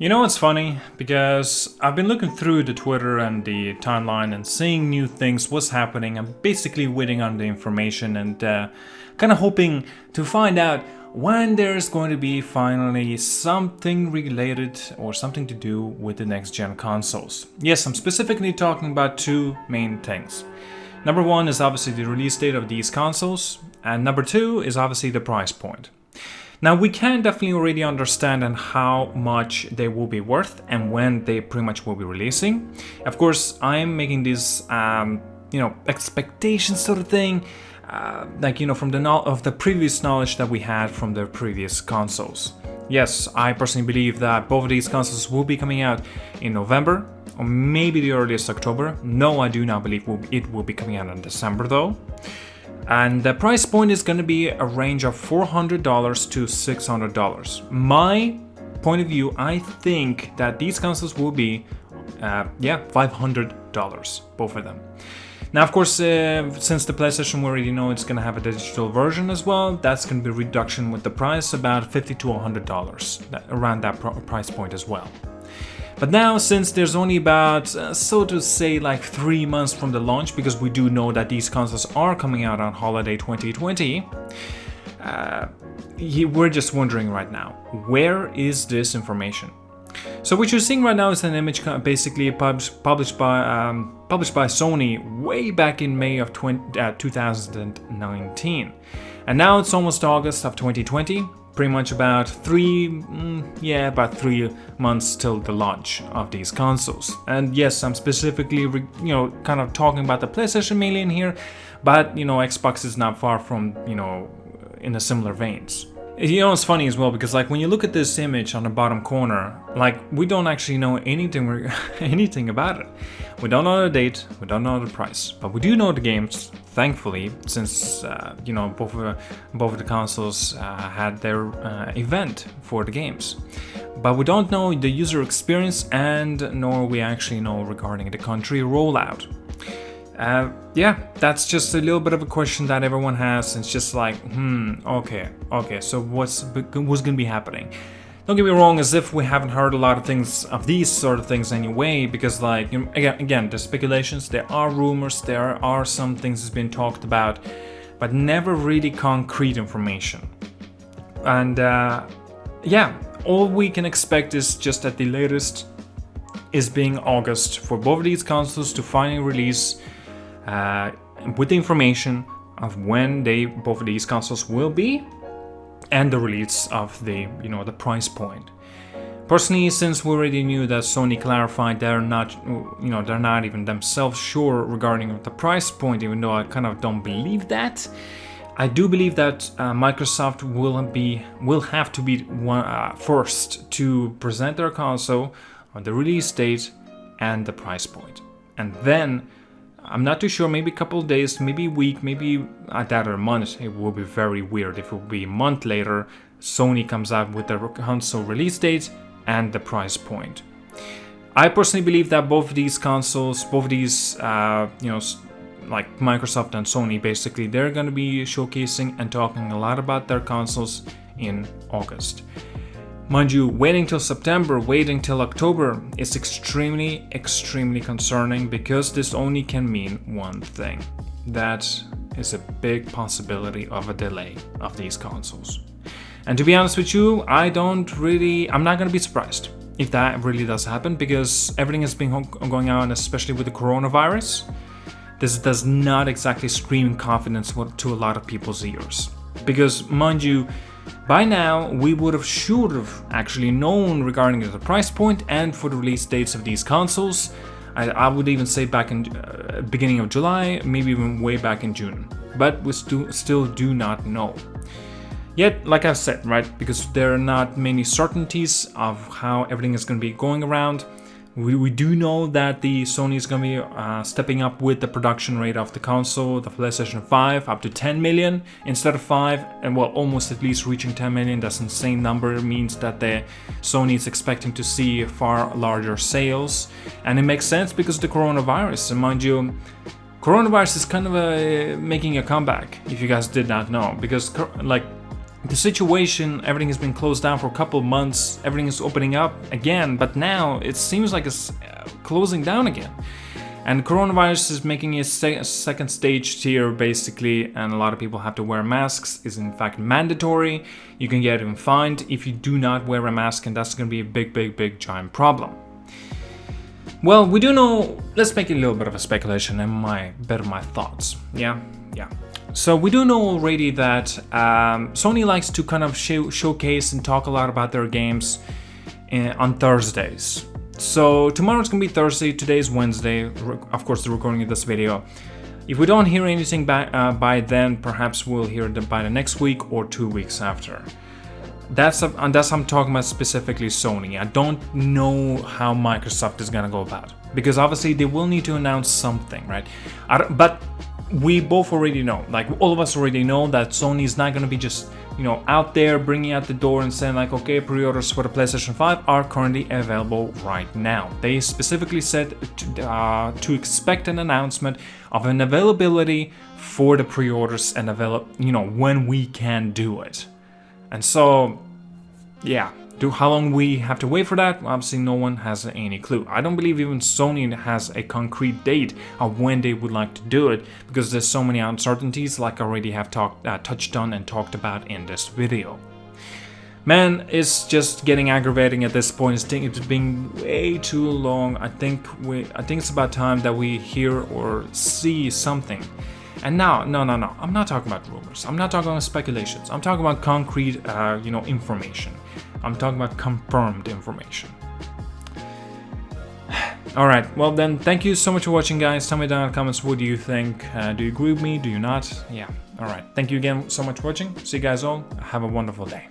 You know, it's funny because I've been looking through the Twitter and the timeline and seeing new things, what's happening. I'm basically waiting on the information and kind of hoping to find out when there's going to be finally something related or something to do with the next gen consoles. Yes, I'm specifically talking about two main things. Number one is obviously the release date of these consoles, and number two is obviously the price point. Now we can definitely already understand and how much they will be worth and when they pretty much will be releasing. Of course, I'm making this, expectation sort of thing, from the previous knowledge that we had from the previous consoles. Yes, I personally believe that both of these consoles will be coming out in November or maybe the earliest October. No, I do not believe it will be coming out in December though. And the price point is going to be a range of $400 to $600. My point of view, I think that these consoles will be, $500, both of them. Now, of course, since the PlayStation we already know it's going to have a digital version as well, that's going to be a reduction with the price, about $50 to $100, around that price point as well. But now, since there's only about, so to say, like 3 months from the launch, because we do know that these consoles are coming out on holiday 2020, we're just wondering right now, where is this information? So what you're seeing right now is an image basically published by Sony way back in May of 2019. And now it's almost August of 2020. Pretty much about 3 months till the launch of these consoles. And yes, I'm specifically, kind of talking about the PlayStation mainly in here, but, Xbox is not far from, in a similar veins. It's funny as well because, like, when you look at this image on the bottom corner, like, we don't actually know anything about it. We don't know the date, we don't know the price, but we do know the games, thankfully, since, both of the consoles had their event for the games. But we don't know the user experience and nor we actually know regarding the country rollout. That's just a little bit of a question that everyone has. It's just like, okay, so what's gonna be happening? Don't get me wrong, as if we haven't heard a lot of things of these sort of things anyway, because like, again, there's speculations, there are rumors, there are some things that's been talked about, but never really concrete information. And all we can expect is just at the latest is being August for both of these consoles to finally release with the information of when both of these consoles will be and the release of the price point. Personally, since we already knew that Sony clarified they're not even themselves sure regarding the price point, even though I kind of don't believe that, I do believe that Microsoft will have to be first to present their console on the release date and the price point, and then I'm not too sure, maybe a couple of days, maybe a week, maybe that or a month. It will be very weird if it will be a month later Sony comes out with their console release date and the price point. I personally believe that both of these consoles, like Microsoft and Sony, basically they're going to be showcasing and talking a lot about their consoles in August. Mind you, waiting till September, waiting till October is extremely, extremely concerning because this only can mean one thing. That is a big possibility of a delay of these consoles. And to be honest with you, I'm not going to be surprised if that really does happen, because everything has been going on, especially with the coronavirus. This does not exactly scream confidence to a lot of people's ears. Because, mind you, by now, we should have actually known regarding the price point and for the release dates of these consoles. I would even say back in beginning of July, maybe even way back in June. But we still do not know. Yet, like I said, right, because there are not many certainties of how everything is going to be going around, we do know that the Sony is going to be stepping up with the production rate of the console, the PlayStation 5, up to 10 million instead of 5, and almost at least reaching 10 million. That's an insane number. It means that the Sony is expecting to see far larger sales, and it makes sense because of the coronavirus. And mind you, coronavirus is kind of making a comeback, if you guys did not know, because the situation, everything has been closed down for a couple of months, everything is opening up again, but now it seems like it's closing down again. And coronavirus is making a second stage tier basically, and a lot of people have to wear masks. Is in fact mandatory. You can get even fined if you do not wear a mask, and that's going to be a big giant problem. Well, we do know, let's make it a little bit of a speculation and my thoughts. Yeah. So we do know already that Sony likes to kind of showcase and talk a lot about their games on Thursdays. So tomorrow's gonna be Thursday, today's Wednesday, of course the recording of this video. If we don't hear anything by then, perhaps we'll hear it by the next week or 2 weeks after. That's I'm talking about specifically Sony. I don't know how Microsoft is gonna go about it, because obviously they will need to announce something, right? But we both already know, like all of us already know, that Sony is not gonna be just, you know, out there bringing out the door and saying like, okay, pre-orders for the PlayStation 5 are currently available right now. They specifically said to expect an announcement of an availability for the pre-orders and when we can do it. And so, yeah, how long we have to wait for that? Obviously, no one has any clue. I don't believe even Sony has a concrete date of when they would like to do it, because there's so many uncertainties, like I already have touched on and talked about in this video. Man, it's just getting aggravating at this point. It's been way too long. I think it's about time that we hear or see something. And now, no, I'm not talking about rumors. I'm not talking about speculations. I'm talking about concrete, information. I'm talking about confirmed information. All right, well then, thank you so much for watching, guys. Tell me down in the comments, what do you think? Do you agree with me? Do you not? Yeah, all right. Thank you again so much for watching. See you guys all. Have a wonderful day.